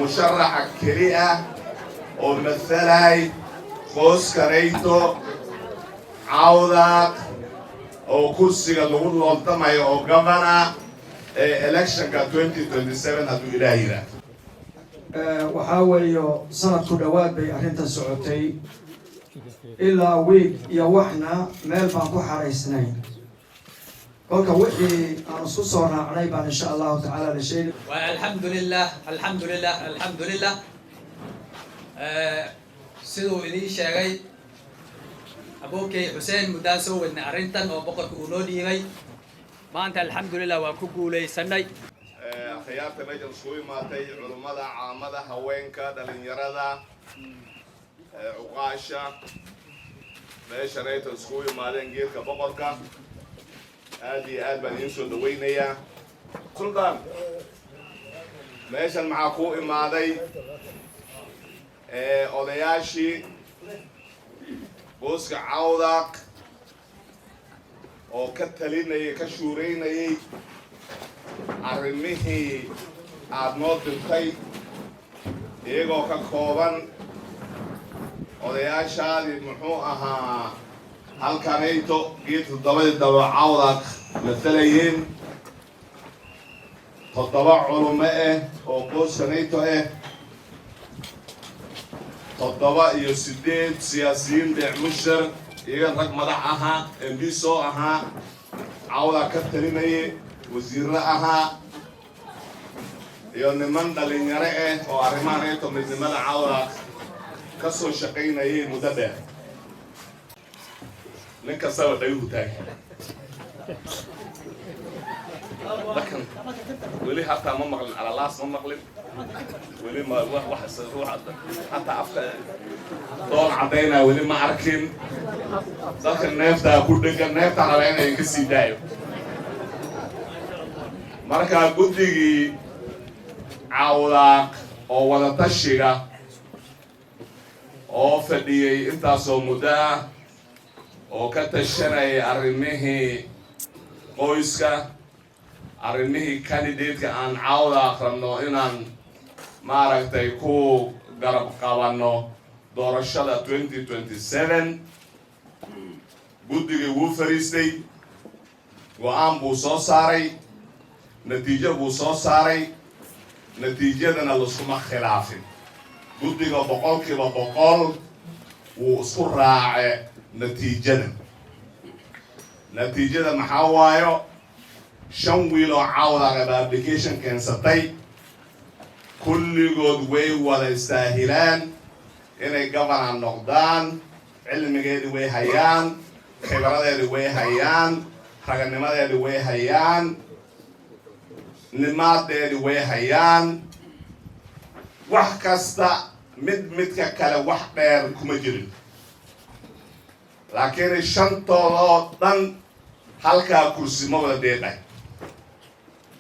مشرح كليئة ومثلي خوز كريتو عوضة أو كرسي اللي قلتما أو جمانا election ka 2027 هدو إلهي وحاول سنة كدوات بي أرنتا سعوتي إلا ويك يوحنا ميل بانكو حريسنين قولك وحي أنا صوصورنا عنيبا إن شاء الله تعالى لشيء والحمد لله الحمد لله الحمد لله سيدو إلي شاقي أبوكي حسين مداسو إن أرنتان وبقرك أولودي غي ما أنت الحمد لله وكوكو لي سني خيارة مجل سوي ماتي علماء عامة هوينكا دلنيرada عقاشة meesha reeyta isku yimaadeen geedka boqorka aad iyo aad baan idin soo dhaweynayaa sultan meeshan maxaa ku imaaday odayaashii booska cawdaq oo ka talinayay ka shuureynayay arrimihii aad noo dirtay iyagoo ka kooban odayaashaadii muxuu ahaa halkanayto geedka toddobadii daba cawdaq matalayeen toddoba culumo ah oo booskanayto ah toddoba iyo sideed siyaasiyiin beecmushar iyaga rag madax ahaa mb soo ahaa cawdaq ka talinayay wasiirro ahaa iyo niman dhalinyaro ah oo arrimahanayto midnimada cawdaq ka soo shaqaynayay muddo dheer nin kastaba dhayuhu taagay لكن ولي حتى ما مغلن على لاس ما مغلن ولي ما واحد حتى أفكار طول عدينا ولي ما عارفين ذاك النفط كل ده النفط علينا يكسي دايو مركا قدي عوضاق أو ولا تشيغا أو فدي أنت صومدا أو كتشري أرميه qoyska arrimihii candidateka aan cawda aqrano inaan maaragtay ku garab qabanno doorashada 2027 guddigii wuu fariistay go-aan buu soo saaray natiijo buu soo saaray natiijadana laskuma khilaafin guddiga boqolkiiba boqol wuu isku raace natiijada natiijada maxaa waayo 5 wiil oo cawdaqaba application keensatay kulligood way wada istaahilaan inay governor noqdaan cilmigeedii way hayaan khibradeedii way hayaan raganimadeedii way hayaan nimaadeedii way hayaan wax kasta midka kale wax dheer kuma jirin laakiin shantoodoo dhan halkaa kursi ma wada deeqay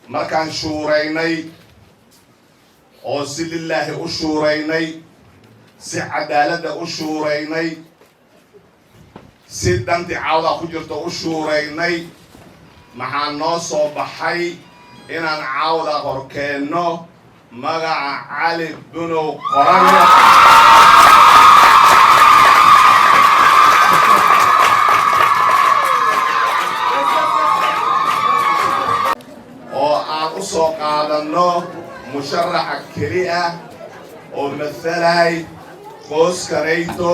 markaan shuuraynay oo si lilaahi u shuuraynay si cadaaladda u shuuraynay si danti cawda ku jirto u shuuraynay maxaa noo soo baxay inaan cawda horkeenno magaca cali bunow qorane soo qaadano musharaxa keliya oo mathalay qoys karayto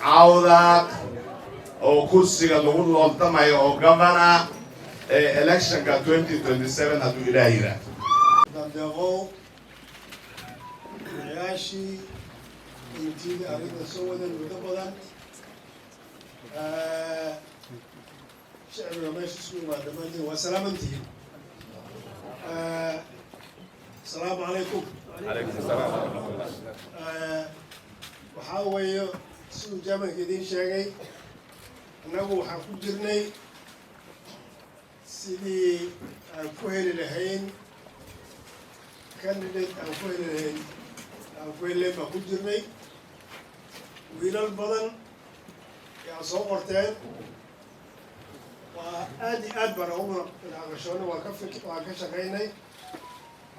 cawdaq oo kursiga lagu looltamayo oo gavana election ka 2027 haduu ilaahay dadaqo yaashi intii arrinta soo wadan muddo badan shacbiga meesha isku yimaadamaantiin waa salaamantihiin السلام عليكم. عليكم السلام ورحمة الله. وحاوي سو جامع كدين شاقي أنه حكو جرني سيدي الكوهل لهين كانديديت الكوهل لهين الكوهل لما حكو جرني وإلى البدن يا صورتين وآدي أدبر عمر العشرين وكفك وكشغيني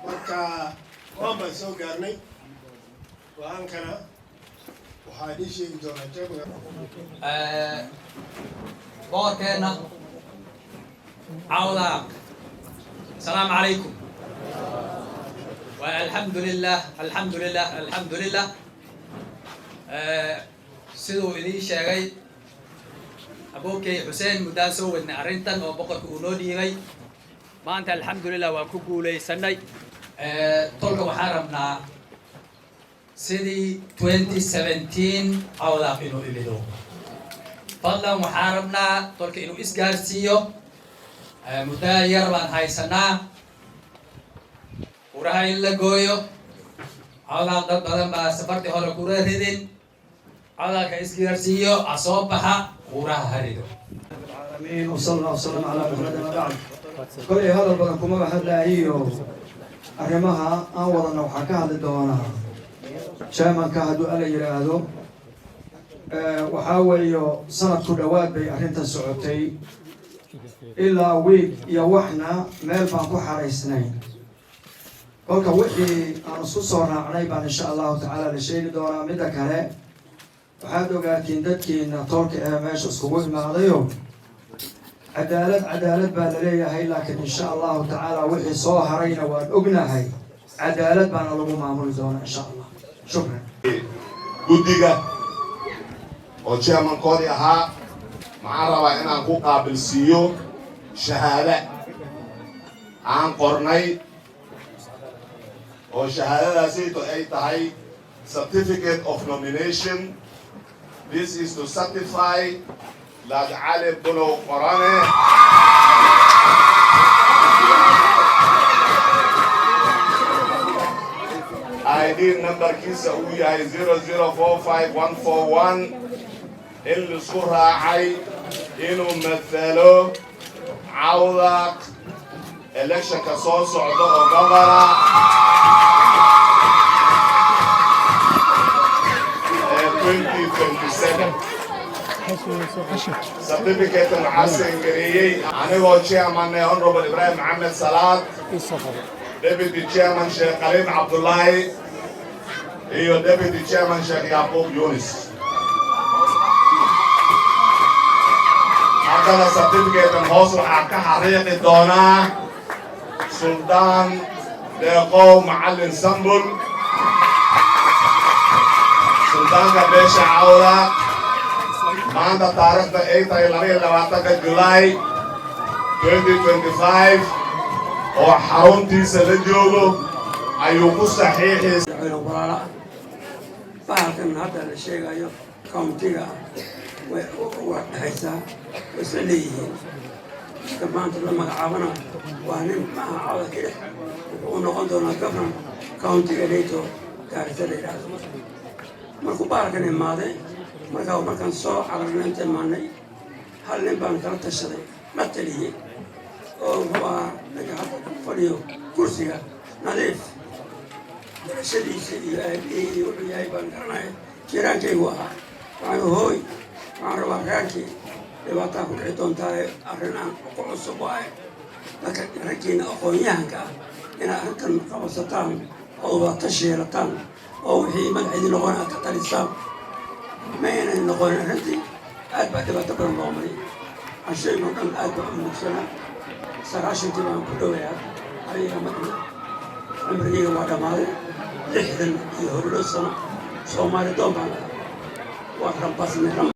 marka waan baan soo gaarnay go-aankana waxaa idin sheegi doonaa jawiga boqorkeena cawdaaq asalaamu calaykum alxamdulilah alxamdulilah alxamdulilah siduu idiin sheegay abookey xuseen muddaan soo wadnay arrintan oo boqorka uu noo dhiibay maanta alxamdulilah waan ku guulaysanay tolka waxaan rabnaa sidii 2017 cawdaaq inuu imido fadlan waxaan rabnaa tolka inuu isgaarsiiyo muddaa yar baan haysanaa kuraha in la gooyo cawdaaq dad badan baa safartii hore kura ridin cawdaaqka isgaarsiiyo asoo baxa kuraha harido العالمين وصلى الله وسلم على محمد وبعد كل هذا البلد كما بحد لاهيو arrimaha aan wadana waxaan ka hadli doonaa chairmanka hadduu ala yidhaahdo waxaa weeyo sanad ku dhowaad bay arrintan socotay ilaa wiig iyo waxna meel baan ku xaraysnayn kolka wixii aan isku soo raacnay baan insha allahu tacaala la sheegi doonaa midda kale waxaad ogaatiin dadkiina tolka ee meesha iskugu imaadayo cadaalad baa la leeyahay laakiin insha allahu tacaala wixii soo harayna waan ognahay cadaalad baana lagu maamuli doonaa insha allah shukran guddiga oo chairmankoodii ahaa maxaan rabaa inaan ku qaabilsiiyo shahaada aan qornay oo shahaadadaasayto ay tahay certificate of nomination. This is to certify that Ali Bulo Qorane ID number kiisa uu yahay 0045141 in lisku raacay inuu mathalo Cawdaaq electionka soo socda oo gobora ee 2027 certificate maxasan gariyey anigoo chairman honorable Ibrahim Ahmed Salaad Deputy Chairman Sheikh Khalid Abdullahi iyo Deputy Chairman Sheikh Yaqub Yunus. Hadana certificate hoos waxaa ka xariiqi doonaa Sultan Deeqow Macallin Sambul Sultanka beesha Cawdaaq maanta taariikhda ay tahay 22 July 2025 oo xaruntiisa la joogo ayuu ku saxiixay walaala bahalkan hadda la sheegayo countiga way dhexaysaa way isla leeyihiin dadka maanta la magacaabana waa nin maaha Cawdaaq keli wuxuu u noqon doonaa governor countiga Leyto Gaarisa la yidhaahdo markuu bahalkan imaaday markaan soo cararnay inta imaanay hal nin baan kala tashaday la taliyey oo waa ninka hadda fadhiyo kursiga nadiif darashadiisa iyo aabihii iyo wuxuu yahay baan garanaya jiraankaygu ahaa waxaan hooy waxaan rabaa reerkii dhibaataa ku dhici doontaa arrin aan ku cusub oo ah dadka raggiina aqoon-yahanka ah inaad arrintan qabsataan oo wadaatashi yeelataan oo wixii madaxeedii noqon aad ka talisaan ma aynay noqonin arrintii aad baa dhibaato badan loo maray cashaygo dhan aad baa u mugsanaa sagaashantii baan ku dhowayaa ayaga madna cimrigeyga waa dhammaaday 60 iyo horlo sano Soomaali doon baan waa rabasnay